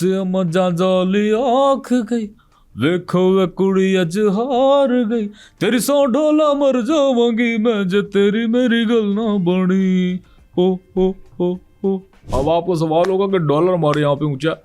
हंसे मजा जाली आँख गई, वेखो वे कुड़ी अज हार गई, तेरी सौ ढोला मर जावांगी मैं जे तेरी मेरी गल ना बनी। हो हो। अब आपको सवाल होगा कि डॉलर हमारे यहाँ पे ऊंचा,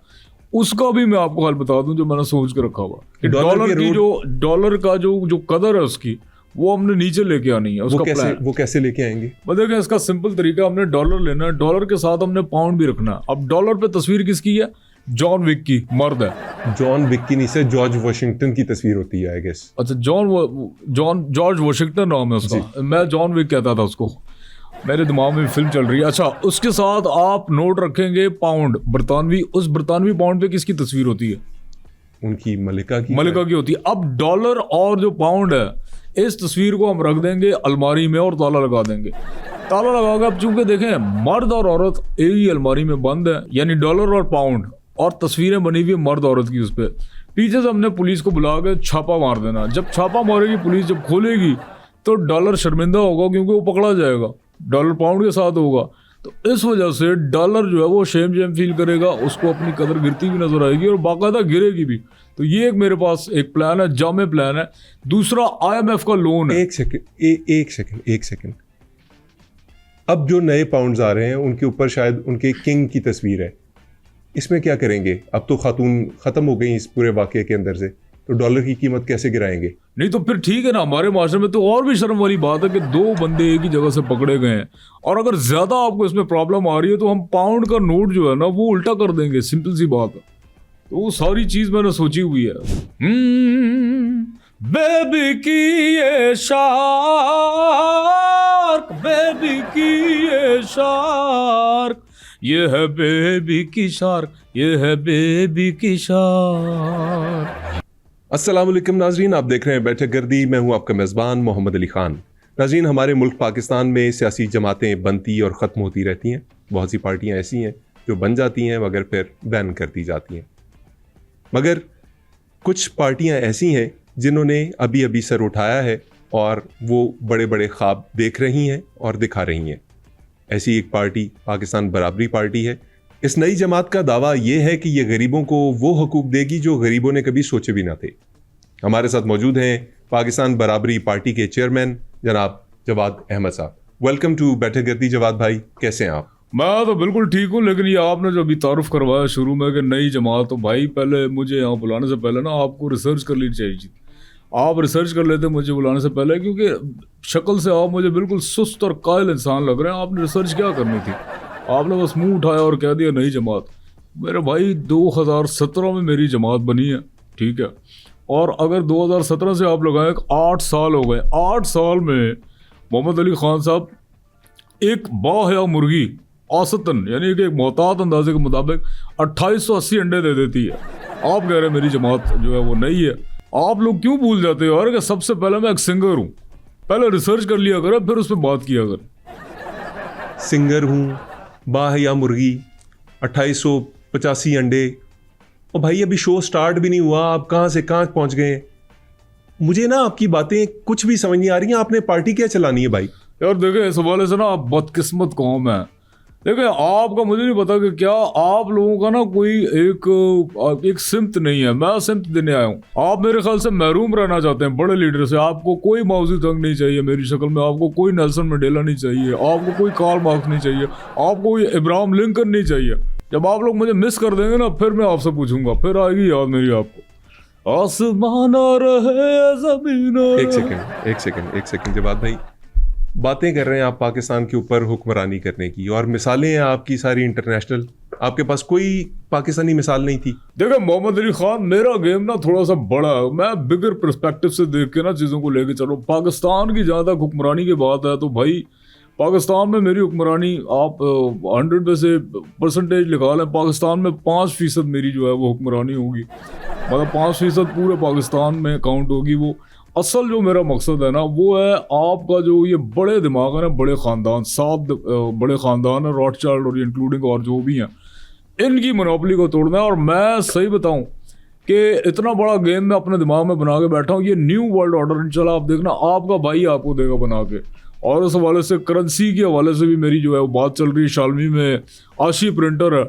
उसका भी मैं आपको हाल बता दूं जो मैंने सोच के रखा हुआ कि डॉलर का जो कदर है उसकी, वो हमने नीचे लेके आनी है। उसका वो कैसे लेके आएंगे? देखिए इसका सिंपल तरीका, हमने डॉलर लेना है, डॉलर के साथ हमने पाउंड भी रखना है। अब डॉलर पे तस्वीर किसकी है? जॉन विक की, मर्द है। जॉन विक की नहीं से जॉर्ज वॉशिंगटन की तस्वीर होती है आई गेस। अच्छा, जॉर्ज वॉशिंगटन नाम है उसका, मैं जॉन विक कहता था उसको, मेरे दिमाग में फिल्म चल रही है। अच्छा, उसके साथ आप नोट रखेंगे पाउंड बरतानवी, उस बरतानवी पाउंड पे किसकी तस्वीर होती है? उनकी मलिका की होती है। अब डॉलर और जो पाउंड है, इस तस्वीर को हम रख देंगे अलमारी में और ताला लगा देंगे। ताला लगाओगे, अब चूंकि देखें मर्द और औरत एक ही अलमारी में बंद है, यानी डॉलर और पाउंड, और तस्वीरें बनी हुई है मर्द औरत की उस पर। पीछे से हमने पुलिस को बुला के छापा मार देना। जब छापा मारेगी पुलिस, जब खोलेगी तो डॉलर शर्मिंदा होगा क्योंकि वो पकड़ा जाएगा, डॉलर पाउंड के साथ होगा। तो इस वजह से डॉलर जो है वो शेम फील करेगा, उसको अपनी कदर गिरती हुई नजर आएगी और बाकायदा गिरेगी भी। तो ये एक मेरे पास एक प्लान है, जामे प्लान है। दूसरा IMF का लोन है। एक सेकंड। अब जो नए पाउंड्स आ रहे हैं उनके ऊपर शायद उनके किंग की तस्वीर है, इसमें क्या करेंगे? अब तो खातून खत्म हो गई इस पूरे वाकये के अंदर से, तो डॉलर की कीमत कैसे गिराएंगे? नहीं तो फिर ठीक है ना, हमारे माशरे में तो और भी शर्म वाली बात है कि दो बंदे एक ही जगह से पकड़े गए हैं। और अगर ज्यादा आपको इसमें प्रॉब्लम आ रही है तो हम पाउंड का नोट जो है ना वो उल्टा कर देंगे, सिंपल सी बात है। तो वो सारी चीज मैंने सोची हुई है। बेबी की ये शार्क, बेबी की ये शार्क, ये है बेबी की शार्क, ये है बेबी की शार्क। अस्सलाम वालेकुम नाजरीन, आप देख रहे हैं बैठक गर्दी। मैं हूं आपका मेज़बान मोहम्मद अली खान। नाजरीन, हमारे मुल्क पाकिस्तान में सियासी जमातें बनती और ख़त्म होती रहती हैं। बहुत सी पार्टियां ऐसी हैं जो बन जाती हैं मगर फिर बैन कर दी जाती हैं। मगर कुछ पार्टियां ऐसी हैं जिन्होंने अभी अभी सर उठाया है और वो बड़े बड़े ख्वाब देख रही हैं और दिखा रही हैं। ऐसी एक पार्टी पाकिस्तान बराबरी पार्टी है। इस नई जमात का दावा यह है कि यह गरीबों को वो हकूक देगी जो गरीबों ने कभी सोचे भी ना थे। हमारे साथ मौजूद हैं पाकिस्तान बराबरी पार्टी के चेयरमैन जनाब जवाद अहमद साहब। वेलकम टू बैठक गर्दी। जवाद भाई, कैसे हैं आप? मैं तो बिल्कुल ठीक हूँ, लेकिन ये आपने जो अभी तारुफ करवाया शुरू में कि नई जमात, तो भाई पहले मुझे यहाँ बुलाने से पहले ना आपको रिसर्च कर लेनी चाहिए। आप रिसर्च कर लेते मुझे बुलाने से पहले, क्योंकि शक्ल से आप मुझे बिल्कुल सुस्त और कायल इंसान लग रहे हैं। आपने रिसर्च क्या करनी थी? आपने बस मुंह उठाया और कह दिया नई जमात। मेरे भाई 2017 में मेरी जमात बनी है, ठीक है। और अगर 2017 से आप लगाएं 8 साल हो गए, 8 साल में मोहम्मद अली खान साहब एक बाहया मुर्गी औसतन यानी कि एक मोहतात अंदाजे के मुताबिक 2880 अंडे दे देती है। आप कह रहे हैं मेरी जमात जो है वो नई है। आप लोग क्यों भूल जाते हो यार कि सबसे पहले मैं एक सिंगर हूँ। पहले रिसर्च कर लिया करें, फिर उस पर बात किया करें। सिंगर हूँ, बाहया मुर्गी, 2885 अंडे। और भाई अभी शो स्टार्ट भी नहीं हुआ, आप कहाँ से कहाँ पहुँच गए? मुझे ना आपकी बातें कुछ भी समझ नहीं आ रही हैं। आपने पार्टी क्या चलानी है भाई? यार देखे, इस हवाले से ना आप बदकिस्मत कौम है। देखिए, आपका मुझे नहीं पता कि क्या आप लोगों का ना कोई एक सिमत नहीं है। मैं सिमत देने आया हूँ। आप मेरे ख्याल से महरूम रहना चाहते हैं बड़े लीडर से। आपको कोई माउजी तंग नहीं चाहिए मेरी शक्ल में, आपको कोई नेल्सन मंडेला नहीं चाहिए, आपको कोई कार्ल मार्क्स नहीं चाहिए, आपको कोई इब्राहिम लिंकन नहीं चाहिए। जब आप लोग मुझे मिस कर देंगे ना, फिर मैं आपसे पूछूंगा, फिर आएगी याद मेरी आपको। आसमान रहे ज़मीन। एक सेकंड जवाद भाई, बातें कर रहे हैं आप पाकिस्तान के ऊपर हुक्मरानी करने की, और मिसालें हैं आपकी सारी इंटरनेशनल। आपके पास कोई पाकिस्तानी मिसाल नहीं थी? देखो मोहम्मद अली खान, मेरा गेम ना थोड़ा सा बड़ा है। मैं बिगर पर्सपेक्टिव से देख के ना चीज़ों को लेके चलो। पाकिस्तान की जहाँ तक हुक्मरानी की बात है तो भाई पाकिस्तान में मेरी हुक्मरानी, आप 100 में से परसेंटेज निकाल लें, पाकिस्तान में 5% मेरी जो है वो हुक्मरानी होगी। मतलब 5% पूरे पाकिस्तान में काउंट होगी। वो असल जो मेरा मकसद है ना वो है आपका जो ये बड़े दिमाग है ना, बड़े ख़ानदान, 7 बड़े ख़ानदान है, रॉथस्चाइल्ड और इंक्लूडिंग और जो भी हैं, इनकी मोनोपोली को तोड़ना है। और मैं सही बताऊं कि इतना बड़ा गेम मैं अपने दिमाग में बना के बैठा हूँ। ये न्यू वर्ल्ड ऑर्डर चला, आप देखना आपका भाई आपको देगा बना के। और उस हवाले से करेंसी के हवाले से भी मेरी जो है वो बात चल रही है। शालमी में आशी प्रिंटर है,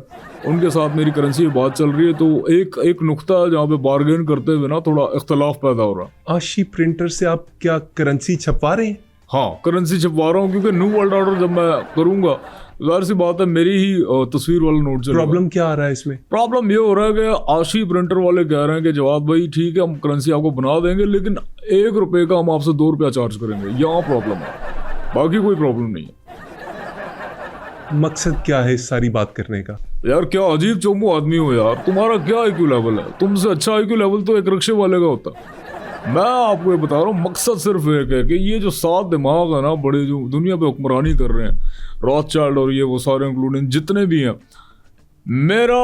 उनके साथ मेरी करेंसी की बात चल रही है। तो एक नुक्ता है जहाँ पे बार्गेन करते हुए ना थोड़ा इख्तलाफ पैदा हो रहा है। आशी प्रिंटर से आप क्या करेंसी छपवा रहे हैं? हाँ, करेंसी छपवा रहा हूँ, क्योंकि न्यू वर्ल्ड ऑर्डर जब मैं करूँगा जाहिर सी बात है मेरी ही तस्वीर वाला नोट चलेगा। प्रॉब्लम क्या आ रहा है इसमें? प्रॉब्लम ये हो रहा है कि आशी प्रिंटर वाले कह रहे हैं कि जवाब भाई ठीक है हम करेंसी आपको बना देंगे, लेकिन 1 रुपये का हम आपसे 2 रुपया चार्ज करेंगे। यहाँ प्रॉब्लम है, बाकी कोई प्रॉब्लम नहीं है। मकसद क्या है इस सारी बात करने का? यार क्या अजीब चोमू आदमी हो यार, तुम्हारा क्या IQ लेवल है? तुमसे अच्छा IQ लेवल तो एक रिक्शे वाले का होता है। मैं आपको ये बता रहा हूँ, मकसद सिर्फ एक है कि ये जो 7 दिमाग है ना बड़े, जो दुनिया पे हुक्मरानी कर रहे हैं, रॉथस्चाइल्ड और ये वो सारे इंक्लूडिंग जितने भी हैं, मेरा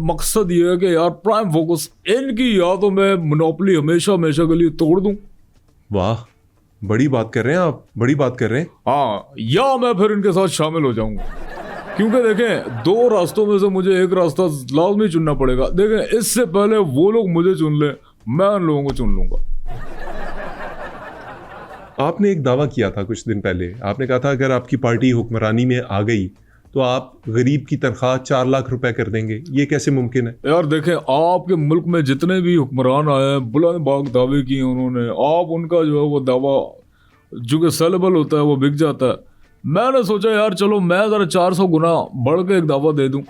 मकसद ये है कि यार प्राइम फोकस इनकी या तो मैं मोनोपोली हमेशा हमेशा के लिए तोड़ दूं। वाह, बड़ी बात कर रहे हैं आप, बड़ी बात कर रहे हैं। हाँ, या मैं फिर इनके साथ शामिल हो जाऊंगा, क्योंकि देखें 2 रास्तों में से मुझे एक रास्ता लाजमी चुनना पड़ेगा। देखें इससे पहले वो लोग मुझे चुन ले, मैं उन लोगों को चुन लूंगा। आपने एक दावा किया था कुछ दिन पहले, आपने कहा था अगर आपकी पार्टी हुक्मरानी में आ गई तो आप गरीब की तनख्वाह 4 लाख रुपए कर देंगे। ये कैसे मुमकिन है? यार देखें, आपके मुल्क में जितने भी हुक्मरान आए हैं, बुलंद बाग दावे किए उन्होंने, आप उनका जो है वो दावा जो कि सेलेबल होता है वो बिक जाता है। मैंने सोचा यार चलो मैं ज़रा 400 गुना बढ़ के एक दावा दे दूं।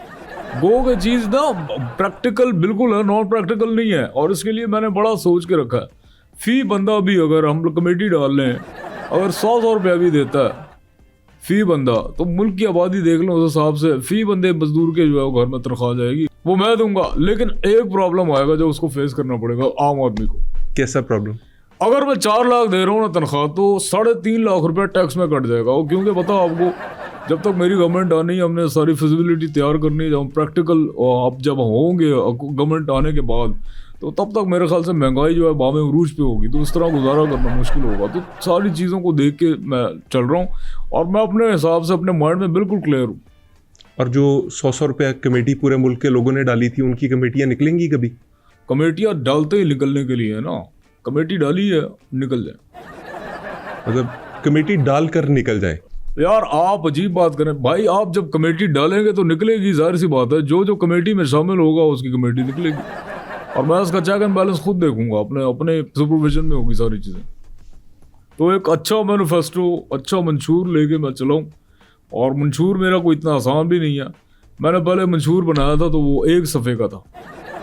गो के चीज़ ना प्रैक्टिकल बिल्कुल है, नॉन प्रैक्टिकल नहीं है, और इसके लिए मैंने बड़ा सोच के रखा है। फी बंदा भी अगर हम लोग कमेटी डाल लें, अगर 100 रुपया भी देता है फी बंदा, तो मुल्क की आबादी देख लो उस हिसाब से फी बंदे मजदूर के जो है घर में तनख्वाह जाएगी, वो मैं दूंगा। लेकिन एक प्रॉब्लम आएगा जो उसको फेस करना पड़ेगा आम आदमी को। कैसा प्रॉब्लम? अगर मैं 4 लाख दे रहा हूँ ना तनख्वाह, तो 3.5 लाख रुपया टैक्स में कट जाएगा। वो क्योंकि पता आपको, जब तक मेरी गवर्नमेंट आनी है, हमने सारी फिजिबिलिटी तैयार करनी है, जब प्रैक्टिकल अब जब होंगे गवर्नमेंट आने के बाद, तो तब तक मेरे ख्याल से महंगाई जो है बामे उरूज पे होगी, तो इस तरह गुजारा करना मुश्किल होगा। तो सारी चीज़ों को देख के मैं चल रहा हूँ, और मैं अपने हिसाब से अपने माइंड में बिल्कुल क्लियर हूँ। और जो 100 रुपया कमेटी पूरे मुल्क के लोगों ने डाली थी, उनकी कमेटियाँ निकलेंगी कभी? कमेटियाँ डालते ही निकलने के लिए है ना, कमेटी डाली है निकल जाए, मतलब कमेटी डाल कर निकल जाए। यार आप अजीब बात करें भाई, आप जब कमेटी डालेंगे तो निकलेगी, जाहिर सी बात है। जो जो कमेटी में शामिल होगा उसकी कमेटी निकलेगी, और मैं उसका चेक एंड बैलेंस खुद देखूंगा, अपने सुपरविजन में होगी सारी चीज़ें। तो एक अच्छा मैनिफेस्टो, अच्छा मंशूर लेके मैं चलाऊँ, और मंशूर मेरा कोई इतना आसान भी नहीं है। मैंने पहले मंशूर बनाया था तो वो 1 सफ़े का था,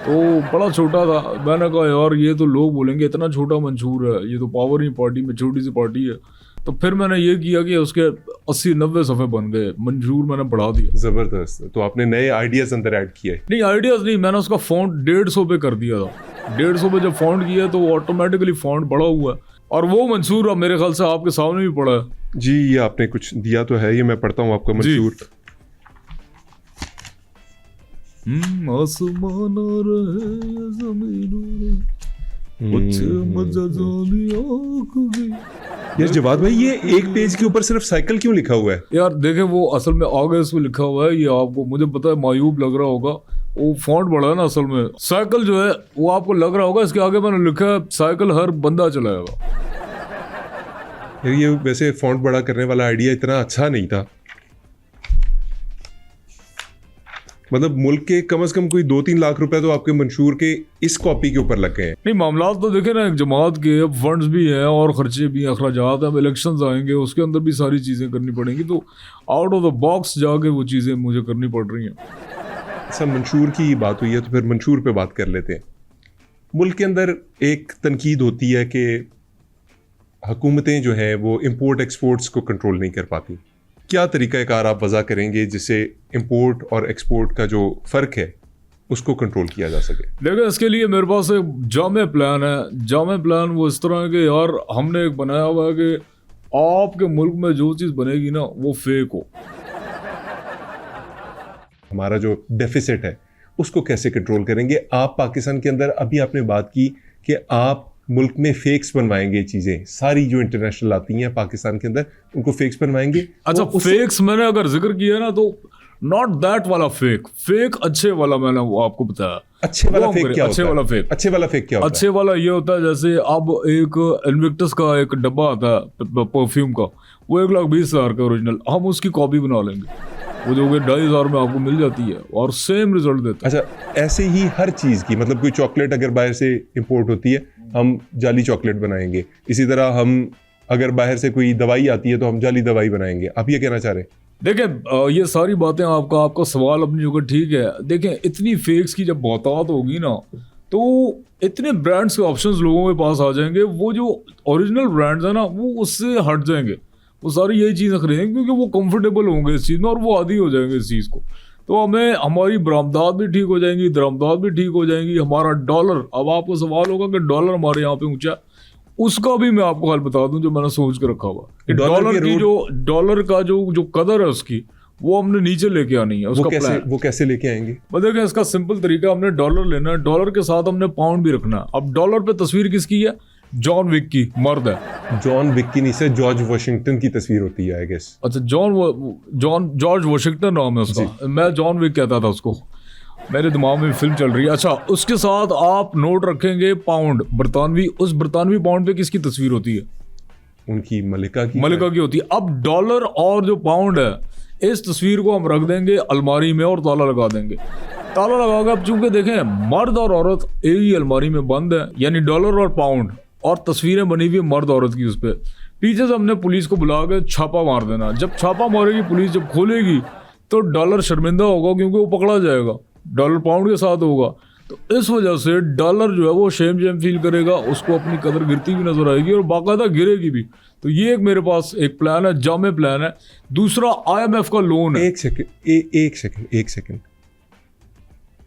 तो बड़ा छोटा था। मैंने कहा यार ये तो लोग बोलेंगे इतना छोटा मंशूर है, ये तो पावर ही पार्टी में छोटी सी पार्टी है। तो फिर मैंने ये किया कि उसके 80-90 सफ़े बन गए, मंशूर मैंने बढ़ा दिया। ज़बरदस्त। तो आपने नए आइडियाज़ अंदर ऐड किए? नहीं, आइडियाज़ नहीं, मैंने उसका फ़ॉन्ट 150 पे कर दिया था। 150 पे जब फ़ॉन्ट किया तो ऑटोमेटिकली फ़ॉन्ट बड़ा हुआ है, और वो मंशूर अब मेरे ख्याल से आपके सामने भी पड़ा है। जी, ये आपने कुछ दिया तो है, ये मैं पढ़ता हूँ आपका मंशूर। आसमान रहे ज़मीन रहे, कुछ मज़ाज़ानी आँख भी। यार जवाद भाई, ये एक पेज के ऊपर सिर्फ साइकिल क्यों लिखा हुआ है? यार देखें, वो असल में आगे इसमें लिखा हुआ है, ये आपको मुझे पता है मायूब लग रहा होगा, वो फॉन्ट बड़ा है ना। असल में साइकिल जो है वो आपको लग रहा होगा, इसके आगे मैंने लिखा है साइकिल हर बंदा चलाएगा। यार ये वैसे फॉन्ट बड़ा करने वाला आइडिया इतना अच्छा नहीं था। मतलब मुल्क के कम से कम कोई 2-3 लाख रुपए तो आपके मंशूर के इस कॉपी के ऊपर लग गए हैं। नहीं, मामला तो देखे ना, एक जमात के फंड्स भी हैं और खर्चे भी, अखराजात हैं, इलेक्शंस आएंगे, उसके अंदर भी सारी चीज़ें करनी पड़ेंगी, तो आउट ऑफ द बॉक्स जाके वो चीज़ें मुझे करनी पड़ रही हैं। अच्छा, मंशूर की बात हुई है तो फिर मंशूर पे बात कर लेते हैं। मुल्क के अंदर एक तनकीद होती है कि हुकूमतें जो है वो इम्पोर्ट एक्सपोर्ट्स को कंट्रोल नहीं कर पाती। क्या तरीक़ाकार आप वज़ा करेंगे जिससे इंपोर्ट और एक्सपोर्ट का जो फ़र्क है उसको कंट्रोल किया जा सके? देखिए, इसके लिए मेरे पास एक जामे प्लान है। जामे प्लान वो इस तरह है कि यार हमने एक बनाया हुआ है कि आपके मुल्क में जो चीज़ बनेगी ना वो फेक हो। हमारा जो डेफिसिट है उसको कैसे कंट्रोल करेंगे? आप पाकिस्तान के अंदर, अभी आपने बात की कि आप मुल्क में फेक्स बनवाएंगे, चीज़ें सारी जो इंटरनेशनल आती हैं पाकिस्तान के अंदर उनको फेक्स बनवाएंगे। अच्छा, फेक्स मैंने अगर जिक्र किया ना तो नॉट दैट वाला फेक अच्छे वाला मैंने वो आपको बताया। अच्छे वाला वो हम फेक करें, क्या अच्छे होता वाला है? फेक। अच्छे वाला फेक क्या होता अच्छे वाला ये होता है जैसे अब एक इन्विक्टस का एक डब्बा आता है परफ्यूम का, वो 1,20,000 का ओरिजिनल, हम उसकी कॉपी बना लेंगे, वो जो कि 2,500 में आपको मिल जाती है और सेम रिजल्ट देता है। अच्छा, ऐसे ही हर चीज़ की, मतलब कोई चॉकलेट अगर बाहर से इंपोर्ट होती है, हम जाली चॉकलेट बनाएंगे। इसी तरह हम अगर बाहर से कोई दवाई आती है तो हम जाली दवाई बनाएंगे। आप ये कहना चाह रहे हैं? देखें ये सारी बातें आपका सवाल अपनी जगह ठीक है। देखें इतनी फेक्स की जब बहुतात होगी ना, तो इतने ब्रांड्स के ऑप्शंस लोगों के पास आ जाएंगे, वो जो ओरिजिनल ब्रांड्स है ना वो उससे हट जाएंगे, वो सारी यही चीज़ें खरीदेंगे क्योंकि वो कंफर्टेबल होंगे इस चीज़ में और वो आदी हो जाएंगे इस चीज़ को। तो हमें हमारी बरामदात भी ठीक हो जाएंगी, दरामदात भी ठीक हो जाएंगी, हमारा डॉलर, अब आपको सवाल होगा कि डॉलर हमारे यहाँ पे ऊंचा, उसका भी मैं आपको हल बता दूं जो मैंने सोच के रखा हुआ कि डॉलर का जो कदर है उसकी, वो हमने नीचे लेके आनी है। उसका प्लान वो कैसे लेके आएंगे? देखें इसका सिंपल तरीका, हमने डॉलर लेना है, डॉलर के साथ हमने पाउंड भी रखना है। अब डॉलर पे तस्वीर किसकी है? जॉन विक की, मर्द है। जॉन विक की नहीं से जॉर्ज वॉशिंगटन की तस्वीर होती है आई गेस। अच्छा, जॉर्ज वॉशिंगटन नाम है उसका, मैं जॉन विक कहता था उसको, मेरे दिमाग में फिल्म चल रही है। अच्छा, उसके साथ आप नोट रखेंगे पाउंड बरतानवी, उस बरतानवी पाउंड पे किसकी तस्वीर होती है? उनकी मलिका की होती है। अब डॉलर और जो पाउंड है, इस तस्वीर को हम रख देंगे अलमारी में और ताला लगा देंगे। ताला लगा के अब चूंकि देखें मर्द और औरत एक ही अलमारी में बंद है, यानी डॉलर और पाउंड और तस्वीरें बनी हुई मर्द औरत की, उस पर पीछे से हमने पुलिस को बुला के छापा मार देना। जब छापा मारेगी पुलिस, जब खोलेगी तो डॉलर शर्मिंदा होगा क्योंकि वो पकड़ा जाएगा, डॉलर पाउंड के साथ होगा। तो इस वजह से डॉलर जो है वो शेम फील करेगा, उसको अपनी कदर गिरती हुई नजर आएगी और बाकायदा गिरेगी भी। तो ये एक मेरे पास एक प्लान है, जामे प्लान है। दूसरा IMF का लोन है। एक सेकंड,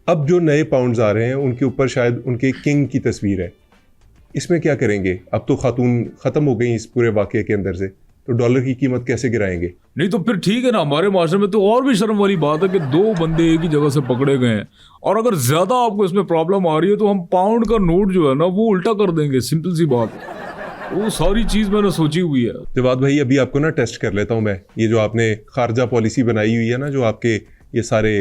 अब जो नए पाउंड्स आ रहे हैं उनके ऊपर शायद उनके किंग की तस्वीर है, इसमें क्या करेंगे? अब तो खातून खत्म हो गई इस पूरे वाकये के अंदर से, तो डॉलर की कीमत कैसे गिराएंगे? नहीं तो फिर ठीक है ना, हमारे माशरे में तो और भी शर्म वाली बात है कि 2 बंदे एक ही जगह से पकड़े गए हैं, और अगर ज्यादा आपको इसमें प्रॉब्लम आ रही है तो हम पाउंड का नोट जो है ना वो उल्टा कर देंगे, सिंपल सी बात। वो सारी चीज मैंने सोची हुई है। जवाद भाई, अभी आपको ना टेस्ट कर लेता हूं मैं, ये जो आपने खारजा पॉलिसी बनाई हुई है ना, जो आपके ये सारे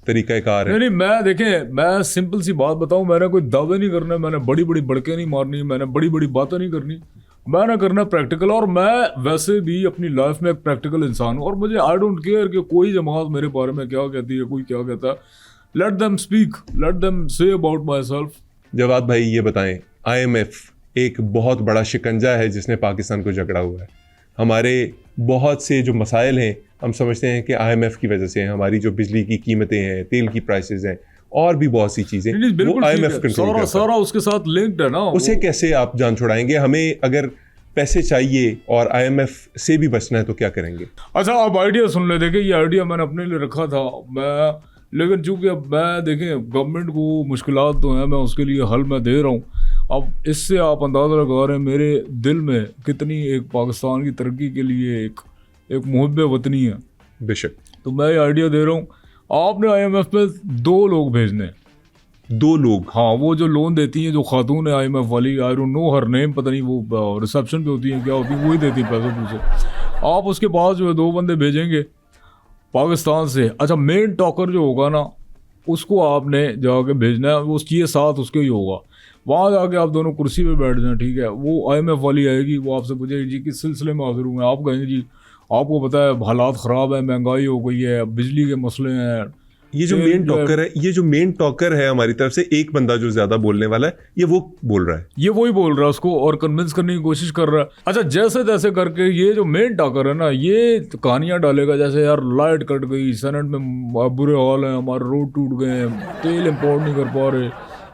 तरीक़ाकार है। नहीं, मैं देखें, मैं सिंपल सी बात बताऊं, मैंने कोई दावे नहीं करना, मैंने बड़ी बड़ी बड़के नहीं मारनी, मैंने बड़ी बड़ी बातें नहीं करनी, मैंने करना प्रैक्टिकल। और मैं वैसे भी अपनी लाइफ में एक प्रैक्टिकल इंसान हूँ, और मुझे आई डोंट केयर कि कोई जमात मेरे बारे में क्या कहती है, कोई क्या कहता है। Let them speak, let them say about myself. Jawad भाई ये बताएं, IMF एक बहुत बड़ा शिकंजा है जिसने पाकिस्तान को जकड़ा हुआ है। हमारे बहुत से जो मसाइल हैं हम समझते हैं कि IMF की वजह से हैं। हमारी जो बिजली की कीमतें हैं, तेल की प्राइसेस हैं, और भी बहुत सी चीजें, वो IMF कंट्रोल करता है। सारा उसके साथ लिंक्ड है ना। उसे कैसे आप जान छुड़ाएंगे? हमें अगर पैसे चाहिए और IMF से भी बचना है तो क्या करेंगे? अच्छा, आप आइडिया सुन ले। देखिए, ये आइडिया मैंने अपने लिए रखा था लेकिन चूंकि अब मैं देखें गवर्नमेंट को मुश्किलात तो हैं, मैं उसके लिए हल मैं दे रहा हूँ। अब इससे आप अंदाज़ा लगा रहे हैं मेरे दिल में कितनी एक पाकिस्तान की तरक्की के लिए एक मुहब्बे वतनी है। बेशक। तो मैं ये आइडिया दे रहा हूँ, आपने IMF पे 2 लोग भेजने। 2 लोग? हाँ, वो जो लोन देती हैं, जो खातून है IMF वाली, I don't know her name, पता नहीं वो रिसेप्शन पे होती है क्या होती है, वही देती है पैसे पूछे। आप उसके पास जो है 2 बंदे भेजेंगे पाकिस्तान से। अच्छा, मेन टॉकर जो होगा ना उसको आपने जाके भेजना है, वो उसकी साथ उसके ही होगा। वहाँ जाके आप दोनों कुर्सी पे बैठ जाएं, ठीक है। वो IMF वाली आएगी, वो आपसे पूछेगी जी किस सिलसिले में हाजिर हुए हैं। आप कहेंगे जी आपको पता है हालात ख़राब है, महंगाई हो गई है, बिजली के मसले हैं। ये जो मेन टॉकर है हमारी तरफ से, एक बंदा जो ज्यादा बोलने वाला है, ये वो बोल रहा है, ये वही बोल रहा है उसको और कन्विंस करने की कोशिश कर रहा है। अच्छा, जैसे तैसे करके ये जो मेन टॉकर है ना, ये कहानियां डालेगा जैसे यार लाइट कट गई, सेनेट में बुरे हाल हैं, हमारे रोड टूट गए हैं, तेल इम्पोर्ट नहीं कर पा रहे,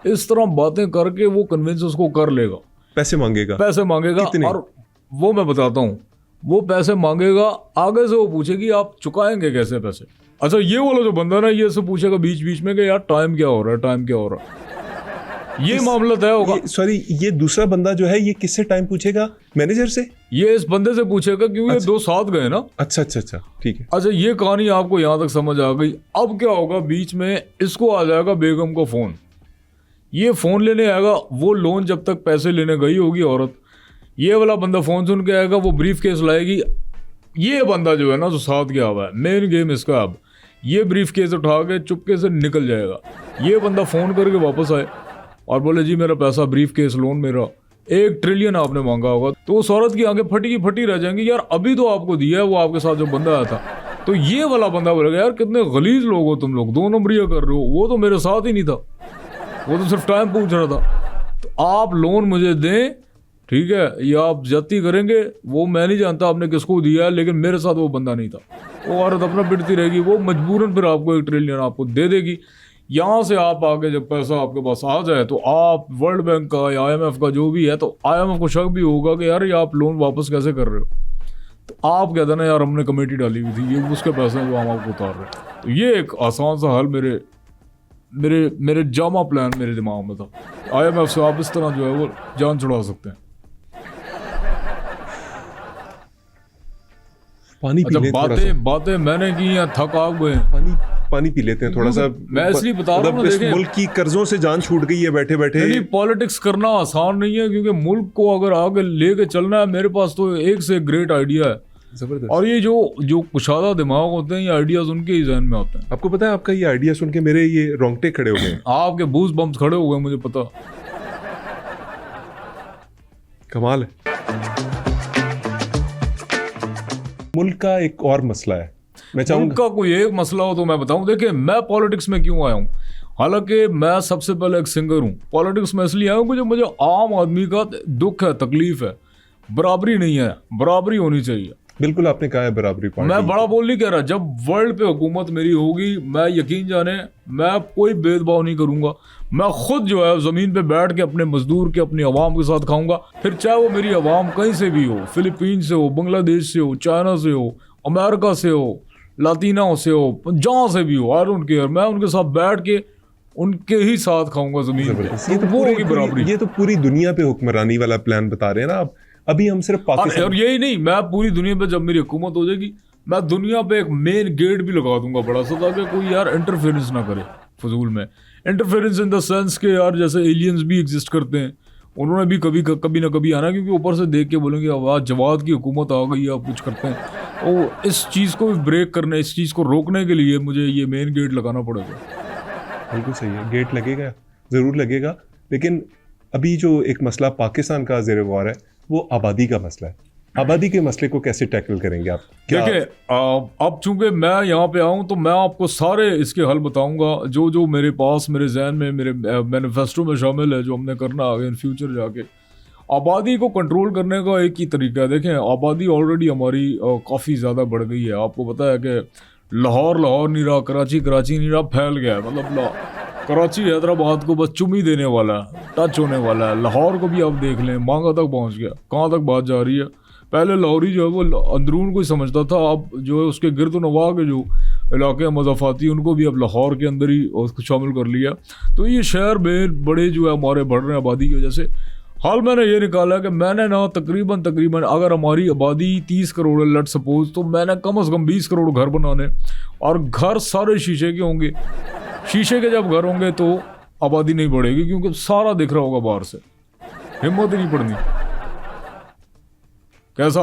इस तरह बातें करके वो कन्विंस उसको कर लेगा। पैसे मांगेगा कितने? और वो मैं बताता हूँ, वो पैसे मांगेगा, आगे से वो पूछेगी आप चुकाएंगे कैसे पैसे। अच्छा, ये वाला जो बंदा ना, ये से पूछेगा बीच बीच में कि यार टाइम क्या हो रहा है, ये मामला तय होगा। सॉरी, ये दूसरा बंदा जो है ये किससे टाइम पूछेगा? मैनेजर से? ये इस बंदे से पूछेगा क्योंकि ये 2 साथ गए ना। अच्छा, ठीक है। अच्छा, ये कहानी आपको यहाँ तक समझ आ गई। अब क्या होगा, बीच में इसको आ जाएगा बेगम का फोन, ये फोन लेने आएगा। वो लोन जब तक पैसे लेने गई होगी औरत, ये वाला बंदा फोन सुन के आएगा, वो ब्रीफ केस लाएगी। ये बंदा जो है ना जो साथ गया हुआ है, मेन गेम इसका। अब ये ब्रीफ केस उठा के चुपके से निकल जाएगा। ये बंदा फ़ोन करके वापस आए और बोले जी मेरा पैसा, ब्रीफ केस लोन मेरा 1 ट्रिलियन आपने मांगा होगा, तो उस औरत की आंखें फटी की फटी रह जाएंगी, यार अभी तो आपको दिया है, वो आपके साथ जो बंदा आया था। तो ये वाला बंदा बोलेगा यार कितने गलीज लोग हो तुम लोग, 2 नंबरिया कर रहे हो, वो तो मेरे साथ ही नहीं था, वो तो सिर्फ टाइम पूछ रहा था। तो आप लोन मुझे दें, ठीक है, या आप ज्यादती करेंगे, वो मैं नहीं जानता आपने किसको दिया है, लेकिन मेरे साथ वो बंदा नहीं था। वो औरत अपना पिटती रहेगी, वो मजबूरन फिर आपको 1 ट्रिलियन आपको दे देगी। यहाँ से आप आगे जब पैसा आपके पास आ जाए तो आप वर्ल्ड बैंक का या IMF का जो भी है, तो IMF को शक भी होगा कि यार ये आप लोन वापस कैसे कर रहे हो। तो आप कहते ना यार हमने कमेटी डाली हुई थी, ये उसके पैसे हैं जो हम आपको उतार रहे हैं। तो ये एक आसान सा हल मेरे जामा प्लान मेरे दिमाग में था। IMF से आप इस तरह जो है वो जान छुड़ा सकते हैं। पानी पी अच्छा, लें थोड़ा सा। बातें मैंने की या थक आग गए। पानी पी लेते हैं थोड़ा सा। मैं इसलिए बता रहा हूँ, इस मुल्क की कर्जों से जान छूट गई है बैठे बैठे। नहीं, पॉलिटिक्स करना आसान नहीं है, क्योंकि मुल्क को अगर आगे लेके चलना है, मेरे पास तो एक से एक ग्रेट आइडिया है। जबरदस्त। और ये जो कुशादा दिमाग होते हैं, ये आइडियाज उनके ही जहन में आते हैं। आपको पता है, आपका ये आइडिया सुन के मेरे ये रोंगटे खड़े हो गए। आपके बूस बम्स खड़े हो गए, मुझे पता। कमाल है। मुल्क का एक और मसला है, मैं चाहूंगा मुल्क का कोई एक मसला हो तो मैं बताऊं। देखिए, मैं पॉलिटिक्स में क्यों आया हूं, हालांकि मैं सबसे पहले एक सिंगर हूं। पॉलिटिक्स में इसलिए आया हूं कि जो मुझे आम आदमी का दुख है, तकलीफ है, बराबरी नहीं है, बराबरी होनी चाहिए। बिल्कुल आपने कहा है बराबरी पार्टी। मैं बड़ा बोल नहीं कह रहा, जब वर्ल्ड पे हुकूमत मेरी होगी, मैं यकीन जाने मैं कोई भेदभाव नहीं करूंगा। मैं खुद जो है ज़मीन पे बैठ के अपने मजदूर के, अपनी आवाम के साथ खाऊंगा, फिर चाहे वो मेरी आवाम कहीं से भी हो, फिलीपीन से हो, बांग्लादेश से हो, चाइना से हो, अमेरिका से हो, लातीना से हो, जहाँ से भी हो, आई डोंट केयर। मैं उनके साथ बैठ के उनके ही साथ खाऊंगा ज़मीन पे। ये तो वो होगी बराबरी। ये तो पूरी दुनिया पे हुक्मरानी वाला प्लान बता रहे हैं ना आप। अभी हम सिर्फ पाकिस्तान, और यही नहीं, मैं पूरी दुनिया पे जब मेरी हुकूमत हो जाएगी, मैं दुनिया पे एक मेन गेट भी लगा दूंगा बड़ा सा, ताकि कोई यार इंटरफेरेंस ना करे फजूल में। इंटरफेरेंस इन द सेंस के यार जैसे एलियंस भी एग्जिस्ट करते हैं, उन्होंने भी कभी ना कभी आना, क्योंकि ऊपर से देख के बोलेंगे आवाज़ जवाद की हुकूमत आ गई है, आप कुछ करते हैं। और इस चीज़ को भी ब्रेक करने, इस चीज़ को रोकने के लिए मुझे ये मेन गेट लगाना पड़ेगा। बिल्कुल सही है, गेट लगेगा, ज़रूर लगेगा। लेकिन अभी जो एक मसला पाकिस्तान का ज़ेर गौर है, वो आबादी का मसला है। आबादी के मसले को कैसे टैकल करेंगे आप? देखिए, अब चूंकि मैं यहाँ पे आऊँ तो मैं आपको सारे इसके हल बताऊंगा, जो जो मेरे पास, मेरे जहन में, मेरे मैनिफेस्टो में शामिल है, जो हमने करना आगे इन फ्यूचर जाके। आबादी को कंट्रोल करने का एक ही तरीका है। देखें, आबादी ऑलरेडी हमारी काफ़ी ज़्यादा बढ़ गई है। आपको पता है कि लाहौर नहीं रहा, कराची नहीं रहा, फैल गया है। मतलब कराची हैदराबाद को बस चुम ही देने वाला है, टच होने वाला है। लाहौर को भी आप देख लें, मांगा तक पहुंच गया। कहाँ तक बात जा रही है? पहले लाहौरी जो है वो अंदरून को ही समझता था, अब जो है उसके गिरद नवा के जो इलाके मज़ाफ़ाती, उनको भी अब लाहौर के अंदर ही उसको शामिल कर लिया। तो ये शहर में बड़े जो है हमारे बढ़ रहे हैं आबादी की वजह से। हाल मैंने ये निकाला कि मैंने ना तकरीबन अगर हमारी आबादी 30 करोड़ है, लेट सपोज, तो मैंने कम से कम 20 करोड़ घर बनाने, और घर सारे शीशे के होंगे। शीशे के जब घर होंगे तो आबादी नहीं बढ़ेगी, क्योंकि सारा दिख रहा होगा बाहर से, हिम्मत ही नहीं पड़नी। कैसा?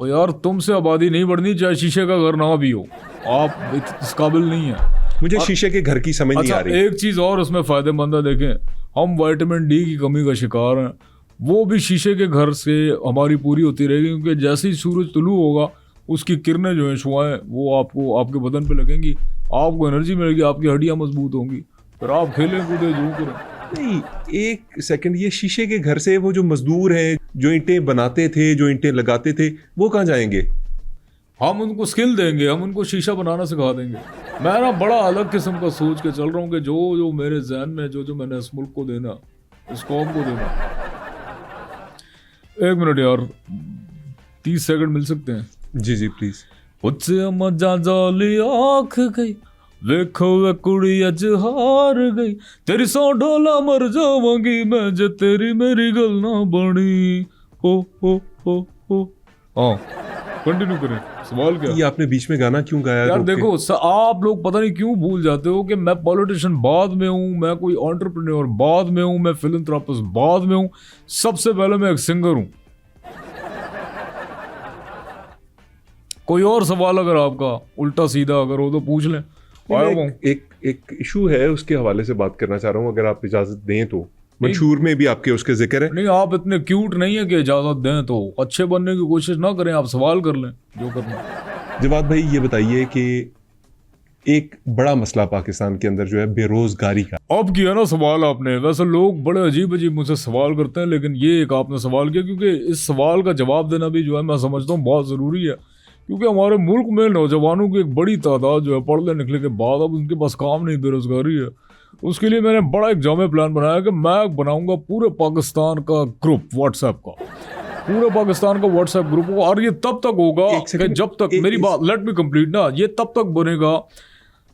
ओ यार, तुमसे आबादी नहीं बढ़नी चाहे शीशे का घर ना भी हो, आप इस काबिल नहीं है। मुझे शीशे के घर की समझ नहीं आ रही। एक चीज़ और उसमें फ़ायदेमंद है, देखें, हम विटामिन डी की कमी का शिकार हैं, वो भी शीशे के घर से हमारी पूरी होती रहेगी, क्योंकि जैसे ही सूरज तुलू होगा, उसकी किरणें जो हैं, शुआएं, वो आपको आपके बदन पे लगेंगी, आपको एनर्जी मिलेगी, आपकी हड्डियाँ मजबूत होंगी, फिर आप खेलें कूदें जो करें। नहीं, एक सेकंड, ये शीशे के घर से वो जो मजदूर हैं, जो ईंटें बनाते थे, जो ईंटें लगाते थे, वो कहाँ जाएंगे? हम उनको स्किल देंगे, हम उनको शीशा बनाना सिखा देंगे। मैं ना बड़ा अलग किस्म का सोच के चल रहा हूँ कि जो मेरे जहन में, जो मैंने इस मुल्क को देना, इस कौम को देना। 1 मिनट यार, 30 सेकंड मिल सकते हैं? जी प्लीज। उत्से मजा जाली आँख गई, वेखो वे कुड़ी अज हार गई, तेरी सौ ढोला मर जावांगी मैं, जे तेरी मेरी गल ना बनी। हो हाँ, कंटिन्यू करें। सवाल क्या? ये आपने बीच में गाना क्यों गाया? यार देखो, आप लोग पता नहीं क्यों भूल जाते हो कि मैं पॉलिटिशियन बाद में हूँ, मैं कोई एंटरप्रेन्योर बाद में हूँ, मैं फिलैंथ्रोपिस्ट बाद में हूँ, सबसे पहले मैं एक सिंगर हूँ। कोई और सवाल अगर आपका उल्टा सीधा अगर हो तो पूछ लें। आया हूँ। एक इशू है, उसके हवाले से बात करना चाह रहा हूँ, अगर आप इजाजत दें तो। मंशूर में भी आपके उसके जिक्र है। नहीं, आप इतने क्यूट नहीं है कि इजाजत दें, तो अच्छे बनने की कोशिश ना करें, आप सवाल कर लें जो करना। जवाद भाई ये बताइए कि एक बड़ा मसला पाकिस्तान के अंदर जो है बेरोजगारी का। अब किया ना सवाल आपने। वैसे लोग बड़े अजीब अजीब मुझसे सवाल करते हैं, लेकिन ये एक आपने सवाल किया, क्योंकि इस सवाल का जवाब देना भी जो है मैं समझता हूँ बहुत ज़रूरी है। क्योंकि हमारे मुल्क में नौजवानों की एक बड़ी तादाद जो है पढ़ने लिखने के बाद अब उनके पास काम नहीं, बेरोजगारी है। उसके लिए मैंने बड़ा एक जामे प्लान बनाया कि मैं बनाऊंगा पूरे पाकिस्तान का ग्रुप व्हाट्सएप का, पूरे पाकिस्तान का व्हाट्सएप ग्रुप होगा। और ये तब तक होगा कि जब तक मेरी बात लेट मी कंप्लीट ना, ये तब तक बनेगा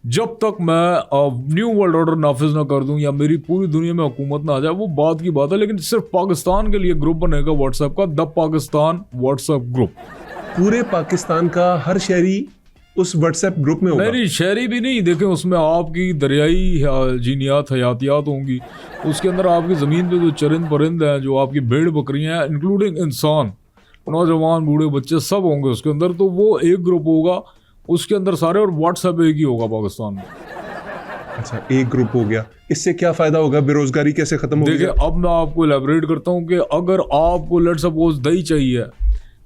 जब तक मैं न्यू वर्ल्ड ऑर्डर नाफिज ना कर दूं या मेरी पूरी दुनिया में हुकूमत ना आ जाए, वो बात की बात है। लेकिन सिर्फ पाकिस्तान के लिए ग्रुप बनेगा व्हाट्सएप का, द पाकिस्तान व्हाट्सएप ग्रुप। पूरे पाकिस्तान का हर शहरी उस व्हाट्सएप ग्रुप में होगा। नहीं, शहरी भी नहीं, देखें उसमें आपकी दरियाई जीनियात हयातियात होंगी, उसके अंदर आपकी ज़मीन पे जो चरिंद परिंद हैं, जो आपकी भेड़ बकरियां हैं, इंक्लूडिंग इंसान, नौजवान बूढ़े बच्चे सब होंगे उसके अंदर। तो वो एक ग्रुप होगा, उसके अंदर सारे, और व्हाट्सएप एक ही होगा पाकिस्तान में। अच्छा, एक ग्रुप हो गया, इससे क्या फायदा होगा? बेरोजगारी कैसे खत्म होगी? देखिए, अब मैं आपको एलैबोरेट करता हूँ कि अगर आपको लेट सपोज दही चाहिए,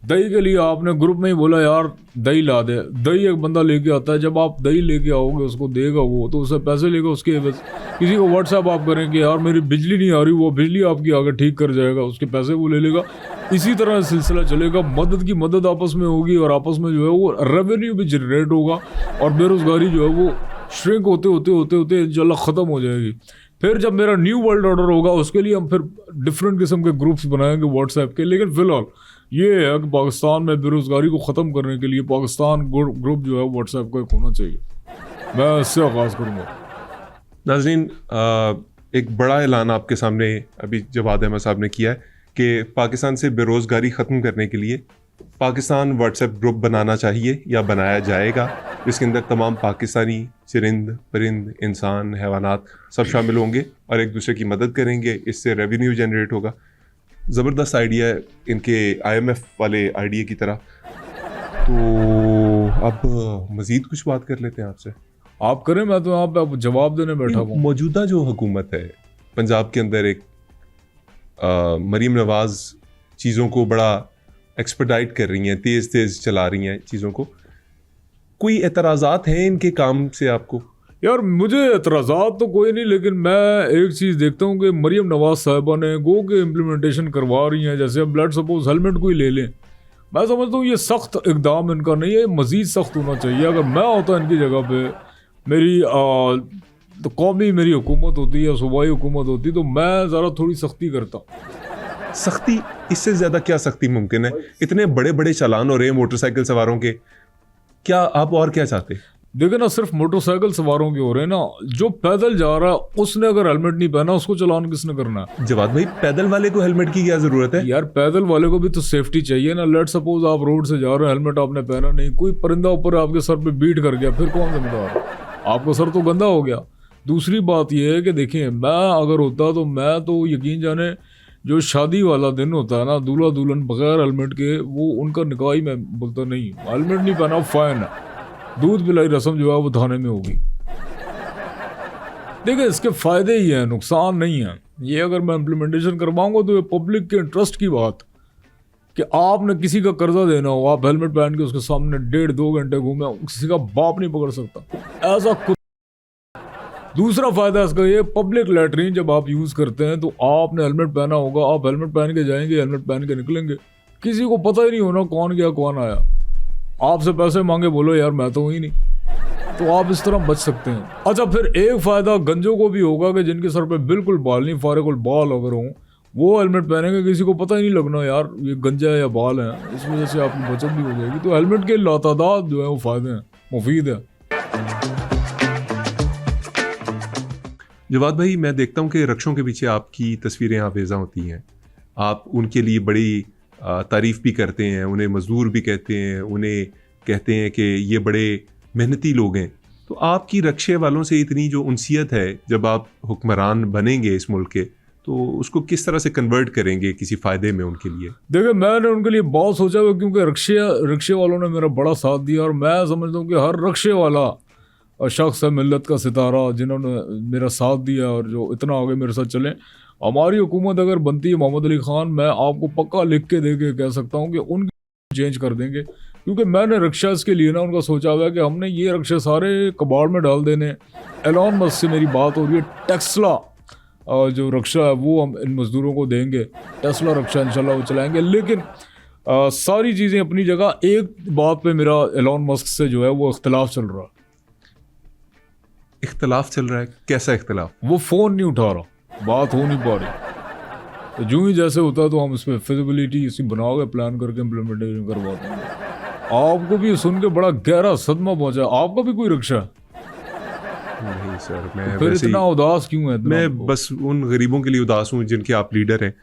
दही के लिए आपने ग्रुप में ही बोला यार दही ला दे, दही एक बंदा लेके आता है, जब आप दही लेके आओगे उसको देगा वो, तो उससे पैसे लेगा उसके एवज। किसी को व्हाट्सएप आप करें कि यार मेरी बिजली नहीं आ रही, वो बिजली आपकी आगे ठीक कर जाएगा, उसके पैसे वो ले लेगा। इसी तरह सिलसिला चलेगा, मदद की मदद आपस में होगी, और आपस में जो है वो रेवेन्यू भी जनरेट होगा, और बेरोजगारी जो है वो श्रिंक होते होते होते होते इंशाल्लाह ख़त्म हो जाएगी। फिर जब मेरा न्यू वर्ल्ड ऑर्डर होगा, उसके लिए हम फिर डिफरेंट किस्म के ग्रुप्स बनाएंगे व्हाट्सएप के। लेकिन फिलहाल ये है कि पाकिस्तान में बेरोजगारी को ख़त्म करने के लिए पाकिस्तान ग्रुप जो है व्हाट्सएप का एक होना चाहिए। मैं इससे आगाज़ करूँगा। नाज़रीन, एक बड़ा ऐलान आपके सामने अभी जवाद अहमद साहब ने किया है कि पाकिस्तान से बेरोज़गारी ख़त्म करने के लिए पाकिस्तान व्हाट्सएप ग्रुप बनाना चाहिए या बनाया जाएगा, जिसके अंदर तमाम पाकिस्तानी चरिंद परिंद इंसान हैवानात सब शामिल होंगे और एक दूसरे की मदद करेंगे। इससे रेवेन्यू जनरेट होगा। ज़बरदस्त आइडिया है, इनके IMF वाले आइडिया की तरह। तो अब मज़ीद कुछ बात कर लेते हैं आपसे। आप करें, मैं तो यहाँ पे आप जवाब देने बैठा हूँ। मौजूदा जो हुकूमत है पंजाब के अंदर, एक मरीम नवाज़ चीज़ों को बड़ा एक्सपर्टाइट कर रही हैं, तेज़ तेज़ चला रही हैं चीज़ों को। कोई एतराज़ात हैं इनके काम से आपको? यार मुझे एतराज़ात तो कोई नहीं, लेकिन मैं एक चीज़ देखता हूँ कि मरीम नवाज़ साहिबा ने गो के इम्प्लीमेंटेशन करवा रही हैं। जैसे अब लेट सपोज हेलमेट को ही ले लें, मैं समझता हूँ ये सख्त इकदाम इनका नहीं है, मज़ीद सख्त होना चाहिए। अगर मैं होता इनकी जगह पे, मेरी तो कौमी मेरी हुकूमत होती या सूबाई हुकूमत होती, तो मैं ज़रा थोड़ी सख्ती करता। सख्ती? इससे ज़्यादा क्या सख्ती मुमकिन है? इतने बड़े बड़े चालान हो रहे हैं मोटरसाइकिल सवारों के, क्या आप और क्या चाहते? देखो ना, सिर्फ मोटरसाइकिल सवारों के हो रहे हैं ना, जो पैदल जा रहा है उसने अगर हेलमेट नहीं पहना उसको चालान किसने करना है? जवाद भाई, पैदल वाले को हेलमेट की क्या जरूरत है? यार पैदल वाले को भी तो सेफ्टी चाहिए ना। लेट सपोज आप रोड से जा रहे हो, हेलमेट आपने पहना नहीं, कोई परिंदा ऊपर आपके सर पे बीट कर गया, फिर कौन जिम्मेदार? आपका सर तो गंदा हो गया। दूसरी बात यह है कि देखिए, मैं अगर होता तो मैं तो यकीन जाने जो शादी वाला दिन होता है ना, दूल्हा दुल्हन बगैर हेलमेट के, वो उनका निकाह ही मैं बोलता नहीं, हेलमेट नहीं पहना फाइन है, दूध पिलाई रस्म जो है वो थाने में होगी। देखिए इसके फायदे ही हैं, नुकसान नहीं है। ये अगर मैं इम्प्लीमेंटेशन करवाऊंगा तो ये पब्लिक के इंटरेस्ट की बात कि आपने किसी का कर्जा देना हो, आप हेलमेट पहन के उसके सामने 1.5-2 घंटे घूमे, किसी का बाप नहीं पकड़ सकता ऐसा कुछ। दूसरा फायदा इसका ये, पब्लिक लैटरीन जब आप यूज़ करते हैं तो आपने हेलमेट पहना होगा, आप हेलमेट पहन के जाएंगे, हेलमेट पहन के निकलेंगे, किसी को पता ही नहीं होना कौन गया कौन आया। आपसे पैसे मांगे, बोलो यार मैं तो ही नहीं, तो आप इस तरह बच सकते हैं। अच्छा, फिर एक फ़ायदा गंजों को भी होगा कि जिनके सर पे बिल्कुल बाल नहीं, फारिकुल बाल अगर हों, वो हेलमेट पहनेंगे, किसी को पता ही नहीं लगना यार ये गंजा है या बाल है। इस वजह से आपकी बचत भी हो जाएगी। तो हेलमेट के लातादाद जो है वो फ़ायदे हैं, मुफीद है। जवाद भाई, मैं देखता हूँ कि रक्षों के पीछे आपकी तस्वीरें आवेज़ा होती हैं, आप उनके लिए बड़ी तारीफ़ भी करते हैं, उन्हें मज़दूर भी कहते हैं, उन्हें कहते हैं कि ये बड़े मेहनती लोग हैं। तो आपकी रक्षे वालों से इतनी जो उनसियत है, जब आप हुक्मरान बनेंगे इस मुल्क के, तो उसको किस तरह से कन्वर्ट करेंगे किसी फ़ायदे में उनके लिए? देखिए मैंने उनके लिए बहुत सोचा हुआ, क्योंकि रिक्शे वालों ने मेरा बड़ा साथ दिया, और मैं समझता हूँ कि हर रिक्शे वाला शख्स है मिल्लत का सितारा, जिन्होंने मेरा साथ दिया और जो इतना आगे मेरे साथ चले। हमारी हुकूमत अगर बनती है मोहम्मद अली खान, मैं आपको पक्का लिख के दे के कह सकता हूँ कि उनकी चेंज कर देंगे, क्योंकि मैंने रिक्शास के लिए ना उनका सोचा हुआ है कि हमने ये रिक्शे सारे कबाड़ में डाल देने। एलॉन मस्क से मेरी बात हो रही है, टेस्ला जो रिक्शा है वो हम इन मज़दूरों को देंगे, टेस्ला रिक्शा इंशाल्लाह वो चलाएंगे। लेकिन सारी चीज़ें अपनी जगह, एक बात पे मेरा एलॉन मस्क से जो है वो इख्तलाफ चल रहा है। इख्तलाफ चल रहा है? कैसा इख्तलाफ? वो फ़ोन नहीं उठा रहा, बात हो नहीं पा रही। तो जो ही जैसे होता है तो हम इस पर फिजिबिलिटी इसी बनाओगे, प्लान करके इम्प्लीमेंटेशन करवाते हैं। आपको भी सुन के बड़ा गहरा सदमा पहुंचा। आपका भी कोई रिक्शा है? नहीं सर, मैं फिर वैसे इतना ही, उदास क्यों है? मैं बस उन गरीबों के लिए उदास हूँ जिनके आप लीडर हैं।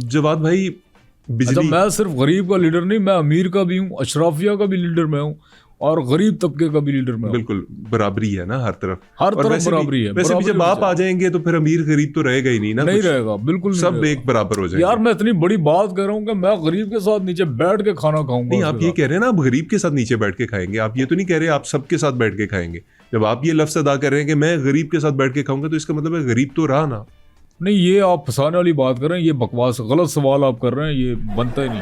जवाद भाई, अच्छा, बिजली, मैं सिर्फ गरीब का लीडर नहीं, मैं अमीर का भी हूँ, अशराफिया का भी लीडर मैं हूँ, और गरीब तबके का भी लीडर मैं हूँ। बिल्कुल बराबरी है ना हर तरफ। हर और तरफ वैसे बराबरी है। वैसे भी जब बराबरी आप आ जाएंगे तो फिर अमीर गरीब तो रहेगा ही नहीं ना, नहीं कुछ। रहेगा, बिल्कुल नहीं सब रहेगा। एक बराबर हो जाएंगे। यार मैं इतनी बड़ी बात कर रहा हूँ कि मैं गरीब के साथ नीचे बैठ के खाना खाऊंगा। नहीं, आप उसके ये साथ। कह रहे हैं ना आप गरीब के साथ नीचे बैठ के खाएंगे, आप ये तो नहीं कह रहे आप सबके साथ बैठ के खाएंगे। जब आप ये लफ्ज अदा कर रहे हैं कि मैं गरीब के साथ बैठ के खाऊंगा, तो इसका मतलब है गरीब तो रहा ना। नहीं, ये आप फंसाने वाली बात कर रहे हैं, ये बकवास गलत सवाल आप कर रहे हैं, ये बनता ही नहीं।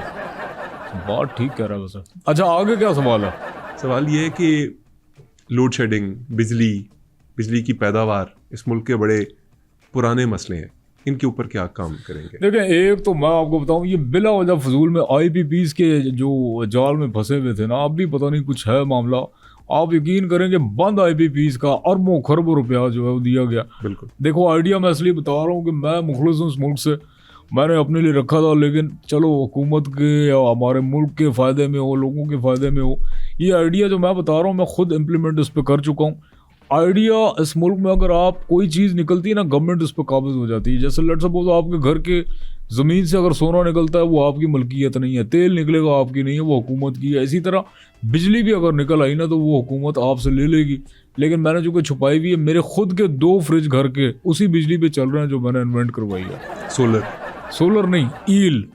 बात ठीक कह रहा है वैसे। अच्छा, आगे क्या सवाल है? सवाल ये है कि लोड शेडिंग, बिजली की पैदावार इस मुल्क के बड़े पुराने मसले हैं, इनके ऊपर क्या काम करेंगे? देखें, एक तो मैं आपको बताऊं, ये बिला वजह फजूल में IPPs के जो जाल में फंसे हुए थे ना, अब भी पता नहीं कुछ है मामला। आप यकीन करेंगे, बंद IPPs का अरबों खरबों रुपया जो है वो दिया गया। बिल्कुल। देखो, आइडिया मैं इसलिए बता रहा हूँ कि मैं मुखलिस हूँ इस मुल्क से, मैंने अपने लिए रखा था, लेकिन चलो हुकूमत के या हमारे मुल्क के फ़ायदे में हो, लोगों के फ़ायदे में हो। ये आइडिया जो मैं बता रहा हूँ, मैं खुद इम्प्लीमेंट इस पर कर चुका हूँ। आइडिया इस मुल्क में अगर आप कोई चीज़ निकलती है ना, गवर्नमेंट उस पर काबिज हो जाती है। जैसे लेट्स सपोज आपके घर के ज़मीन से अगर सोना निकलता है, वो आपकी मलकियत नहीं है। तेल निकलेगा, आपकी नहीं है, वो हुकूमत की है। इसी तरह बिजली भी अगर निकल आई ना, तो वो हुकूमत आपसे ले लेगी। लेकिन मैंने जो कि छुपाई हुई है, मेरे खुद के 2 फ्रिज घर के उसी बिजली पे चल रहे हैं जो मैंने इन्वेंट करवाई है। सोलर नहीं,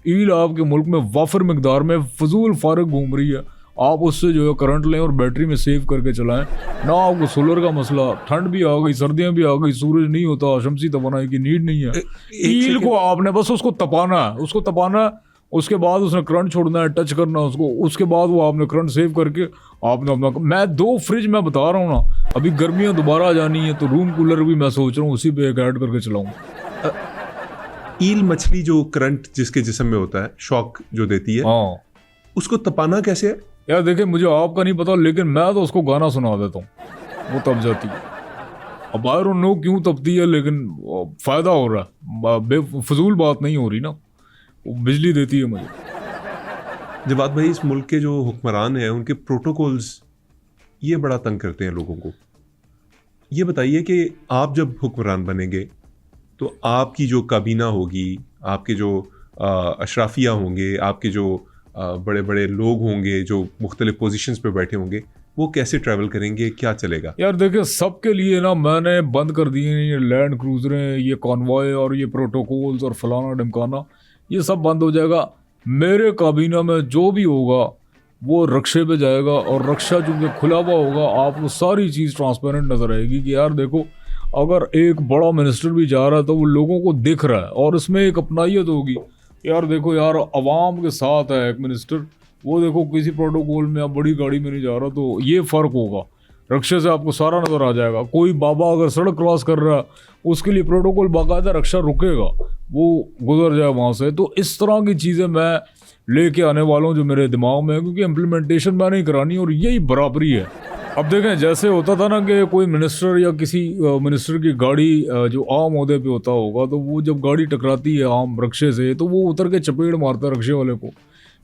ईल आपके मुल्क में वाफर मिकदार में फजूल फारग घूम रही है। आप उससे जो है करंट लें और बैटरी में सेव करके चलाएं ना। आपको सोलर का मसला, ठंड भी आ गई, सर्दियां भी आ गई, सूरज नहीं होता, शमसी तवानाई की नीड नहीं है। ईल को आपने बस उसको तपाना है, उसके बाद उसने करंट छोड़ना है, टच करना उसको, उसके बाद वो आपने करंट सेव करके आपने अपना। मैं 2 फ्रिज मैं बता रहा हूँ ना, अभी गर्मियाँ दोबारा आ जानी है, तो रूम कूलर भी मैं सोच रहा हूँ उसी पे एक ऐड करके चलाऊँ। ईल मछली जो करंट जिसके जिस्म में होता है, शॉक जो देती है, हाँ, उसको तपाना कैसे है? यार देखिए, मुझे आपका नहीं पता, लेकिन मैं तो उसको गाना सुना देता हूँ, वो तप जाती है। अब आई डोंट नो क्यों तपती है, लेकिन फ़ायदा हो रहा है, बेफजूल बात नहीं हो रही ना, वो बिजली देती है मुझे। जवाद भाई, इस मुल्क के जो हुक्मरान हैं उनके प्रोटोकॉल्स ये बड़ा तंग करते हैं लोगों को। ये बताइए कि आप जब हुक्मरान बनेंगे तो आपकी जो काबीना होगी, आपके जो अशराफिया होंगे, आपके जो बड़े बड़े लोग होंगे जो मुख्तलिफ पोजीशंस पे बैठे होंगे, वो कैसे ट्रैवल करेंगे, क्या चलेगा? यार देखिए, सबके लिए ना मैंने बंद कर दिए हैं ये लैंड क्रूजरें, ये कॉन्वॉय और ये प्रोटोकॉल्स और फलाना ढमकाना, ये सब बंद हो जाएगा। मेरे काबीना में जो भी होगा वो रक्शे पे जाएगा, और रक्षा चूँकि खुला हुआ होगा, आपको सारी चीज़ ट्रांसपेरेंट नज़र आएगी कि यार देखो, अगर एक बड़ा मिनिस्टर भी जा रहा है तो वो लोगों को दिख रहा है, और इसमें एक अपनाइयत होगी। यार देखो यार, अवाम के साथ है एक मिनिस्टर, वो देखो किसी प्रोटोकॉल में आप बड़ी गाड़ी में नहीं जा रहा, तो ये फ़र्क होगा। रक्शे से आपको सारा नज़र आ जाएगा। कोई बाबा अगर सड़क क्रॉस कर रहा है, उसके लिए प्रोटोकॉल बाकायदा रक्षा रुकेगा, वो गुजर जाए वहाँ से। तो इस तरह की चीज़ें मैं लेके आने वाला हूँ जो मेरे दिमाग में है, क्योंकि इम्प्लीमेंटेशन मैंने ही करानी और यही बराबरी है। अब देखें, जैसे होता था ना कि कोई मिनिस्टर या किसी मिनिस्टर की गाड़ी जो आम ओहदे पे होता होगा, तो वो जब गाड़ी टकराती है आम रक्शे से, तो वो उतर के चपेट मारता है रक्शे वाले को।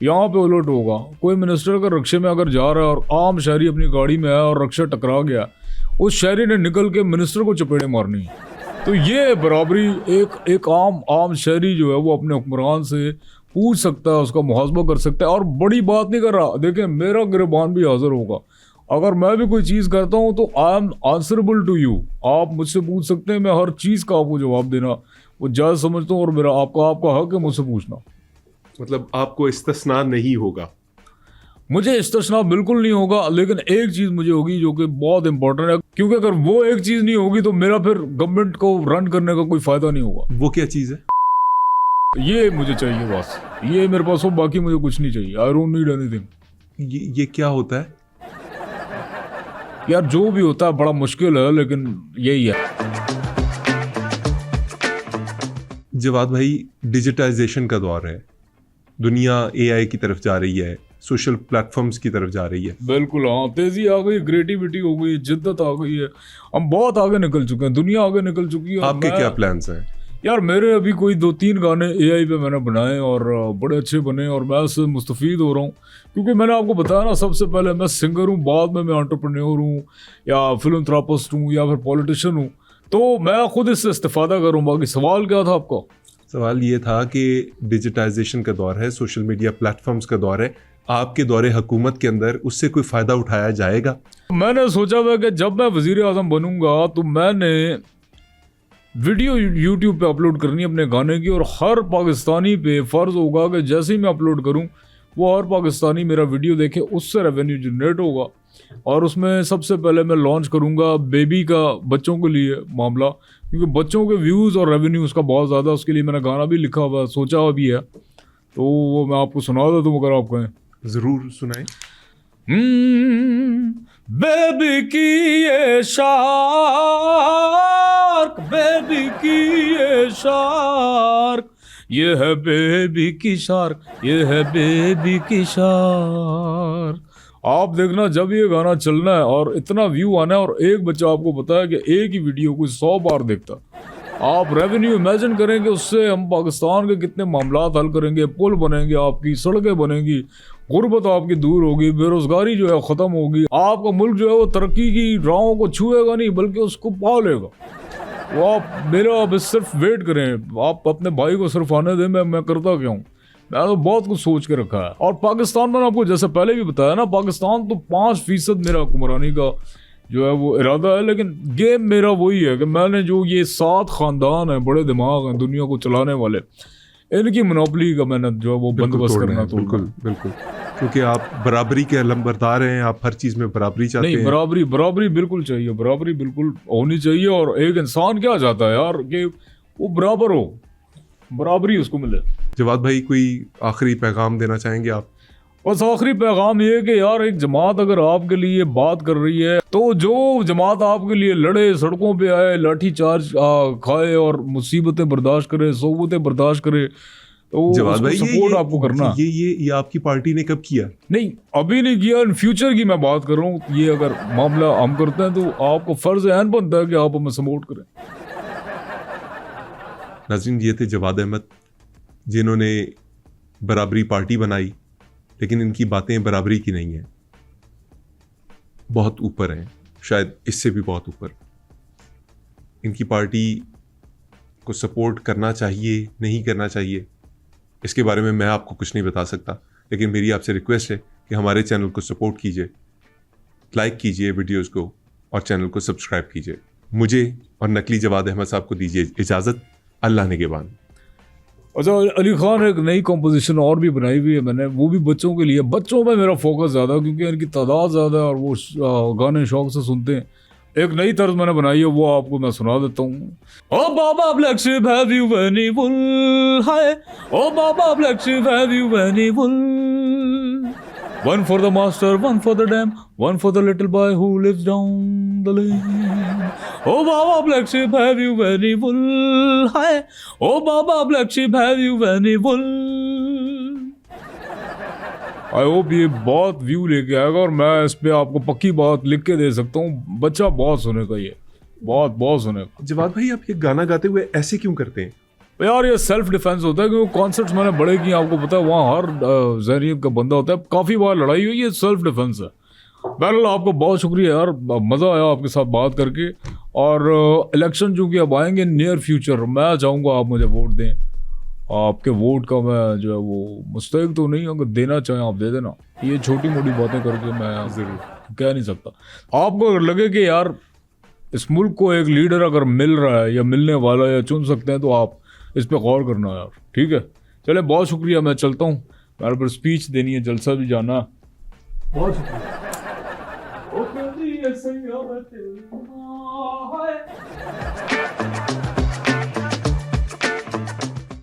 यहाँ पे उलट होगा, कोई मिनिस्टर अगर रक्शे में अगर जा रहा है और आम शहरी अपनी गाड़ी में आया और रक्शा टकरा गया, उस शहरी ने निकल के मिनिस्टर को चपेड़े मारनी है। तो ये बराबरी एक आम शहरी जो है वो अपने हुक्मरान से पूछ सकता है, उसका मुहासबा कर सकता है। और बड़ी बात नहीं कर रहा, देखें मेरा गिरबान भी हाजिर होगा। अगर मैं भी कोई चीज़ करता हूँ तो I am answerable to you, आप मुझसे पूछ सकते हैं, मैं हर चीज़ का आपको जवाब देना वो जायज़ समझता हूँ और मेरा आपका हक है मुझसे पूछना। मतलब आपको इस्तिस्ना नहीं होगा? मुझे इस्तिस्ना बिल्कुल नहीं होगा, लेकिन एक चीज़ मुझे होगी जो कि बहुत इंपॉर्टेंट है, क्योंकि अगर वो एक चीज़ नहीं होगी तो मेरा फिर गवर्नमेंट को रन करने का कोई फ़ायदा नहीं होगा। वो क्या चीज़ है? ये मुझे चाहिए बस, ये मेरे पास हो, बाकी मुझे कुछ नहीं चाहिए। I don't need anything. ये क्या होता है? यार जो भी होता है बड़ा मुश्किल है, लेकिन यही है। जवाद भाई, डिजिटाइजेशन का दौर है, दुनिया एआई की तरफ जा रही है, सोशल प्लेटफॉर्म्स की तरफ जा रही है। बिल्कुल, हाँ, तेजी आ गई, क्रिएटिविटी हो गई, जिद्दत आ गई है, हम बहुत आगे निकल चुके हैं, दुनिया आगे निकल चुकी है। आपके क्या प्लान्स हैं? यार मेरे अभी कोई 2-3 गाने एआई पे मैंने बनाए और बड़े अच्छे बने, और मैं उससे मुस्तफ़ीद हो रहा हूँ, क्योंकि मैंने आपको बताया ना, सबसे पहले मैं सिंगर हूँ, बाद में मैं एंटरप्रेन्योर हूँ या फिलंथ्रापिस्ट हूँ या फिर पॉलिटिशियन हूँ, तो मैं खुद इससे इस्तिफादा करूँ। बाकी सवाल क्या था आपका? सवाल ये था कि डिजिटाइजेशन का दौर है, सोशल मीडिया प्लेटफॉर्म्स का दौर है, आपके दौरे हुकूमत के अंदर उससे कोई फ़ायदा उठाया जाएगा? मैंने सोचा था कि जब मैं वज़ीर आज़म बनूंगा तो मैंने वीडियो यूट्यूब पे अपलोड करनी है अपने गाने की, और हर पाकिस्तानी पे फ़र्ज़ होगा कि जैसे ही मैं अपलोड करूं वो हर पाकिस्तानी मेरा वीडियो देखे, उससे रेवेन्यू जनरेट होगा। और उसमें सबसे पहले मैं लॉन्च करूंगा बेबी का, बच्चों के लिए मामला, क्योंकि बच्चों के व्यूज़ और रेवेन्यू उसका बहुत ज़्यादा, उसके लिए मैंने गाना भी लिखा हुआ, सोचा हुआ भी है, तो वो मैं आपको सुना देता हूँ अगर आप कहें। ज़रूर सुनाएं। बेबी की ये शार्क, बेबी की ये शार्क, ये है बेबी की शार्क, ये है बेबी की शार्क। आप देखना जब ये गाना चलना है और इतना व्यू आना है, और एक बच्चा आपको पता है कि एक ही वीडियो को 100 बार देखता, आप रेवेन्यू इमेजिन करेंगे उससे हम पाकिस्तान के कितने मामलात हल करेंगे, पुल बनेंगे, आपकी सड़कें बनेंगी, गुर्बत आपकी दूर होगी, बेरोजगारी जो है ख़त्म होगी, आपका मुल्क जो है वो तरक्की की राहों को छुएगा नहीं बल्कि उसको पा लेगा। वो आप मेरा अब सिर्फ वेट करें, आप अपने भाई को सिर्फ आने दें, मैं करता क्या हूँ, मैं तो बहुत कुछ सोच के रखा है। और पाकिस्तान मैंने आपको जैसे पहले भी बताया ना, पाकिस्तान तो 5% मेरा हुक्मरानी का जो है वो इरादा है, लेकिन गेम मेरा वही है कि मैंने जो ये 7 ख़ानदान हैं, बड़े दिमाग हैं दुनिया को चलाने वाले, इनकी मोनोपोली का मैंने जो है वो बंदोबस्त करना। तो बिल्कुल, क्योंकि आप बराबरी के अलंबरदार हैं, आप हर चीज़ में बराबरी चाहते हैं। नहीं, बराबरी बिल्कुल चाहिए, बराबरी बिल्कुल होनी चाहिए। और एक इंसान क्या चाहता है यार कि वो बराबर हो, बराबरी उसको मिले। जवाद भाई, कोई आखिरी पैगाम देना चाहेंगे आप? बस आखिरी पैगाम ये कि यार एक जमात अगर आपके लिए बात कर रही है, तो जो जमात आपके लिए लड़े, सड़कों पे आए, लाठी चार्ज खाए और मुसीबतें बर्दाश्त करे, सोबतें बर्दाश्त करे, तो जवाद भाई, सपोर्ट आपको करना। ये आपकी पार्टी ने कब किया? नहीं, अभी नहीं किया, इन फ्यूचर की मैं बात कर रहा हूँ। ये अगर मामला हम करते हैं तो आपको फर्ज ऐन बनता है कि आप हमें सपोर्ट करें। नाज़रीन, ये थे जवाद अहमद, जिन्होंने बराबरी पार्टी बनाई, लेकिन इनकी बातें बराबरी की नहीं हैं, बहुत ऊपर हैं, शायद इससे भी बहुत ऊपर। इनकी पार्टी को सपोर्ट करना चाहिए, नहीं करना चाहिए, इसके बारे में मैं आपको कुछ नहीं बता सकता, लेकिन मेरी आपसे रिक्वेस्ट है कि हमारे चैनल को सपोर्ट कीजिए, लाइक कीजिए वीडियोस को और चैनल को सब्सक्राइब कीजिए। मुझे और नकली जवाद अहमद साहब को दीजिए इजाज़त। अल्लाह निगहबान। अच्छा, अली खान एक नई कॉम्पोजिशन और भी बनाई हुई है मैंने, वो भी बच्चों के लिए। बच्चों में मेरा फोकस ज़्यादा, क्योंकि इनकी तादाद ज़्यादा है और वो गाने शौक से सुनते हैं। एक नई तर्ज मैंने बनाई है, वो आपको मैं सुना देता हूँ। Oh baa baa black sheep have you any wool, hi oh baa baa black sheep have you any wool, one for the master, one for the dam, one for the little boy who lives down the lane. Oh Baba black sheep, have you any wool? Hi. Oh Baba black sheep, have you any wool? I hope ये बहुत view लेके आएगा, और मैं इस पे आपको पक्की बात लिख के दे सकता हूँ, बच्चा बहुत सुनेगा, ये बहुत सुनेगा। जवाद भाई, आप ये गाना गाते हुए ऐसे क्यों करते हैं? यार ये सेल्फ डिफेंस होता है, क्योंकि कॉन्सर्ट्स मैंने बड़े किए, आपको पता है, वहाँ हर ज़हनियत का बंदा होता है, काफ़ी बार लड़ाई हुई, ये सेल्फ डिफेंस है। बहरहाल आपको बहुत शुक्रिया यार, मज़ा आया आपके साथ बात करके। और इलेक्शन चूँकि अब आएंगे नियर फ्यूचर, मैं चाहूँगा आप मुझे वोट दें। आपके वोट का मैं जो है वो मुस्तहिक तो नहीं, अगर देना चाहें आप दे देना। ये छोटी मोटी बातें करके मैं ज़रूर कह नहीं सकता। आपको अगर लगे कि यार इस मुल्क को एक लीडर अगर मिल रहा है या मिलने वाला है या चुन सकते हैं, तो आप इस पर गौर करना यार, ठीक है। चले, बहुत शुक्रिया, मैं चलता हूँ, मेरे पर स्पीच देनी है, जलसा भी जाना। बहुत शुक्रिया।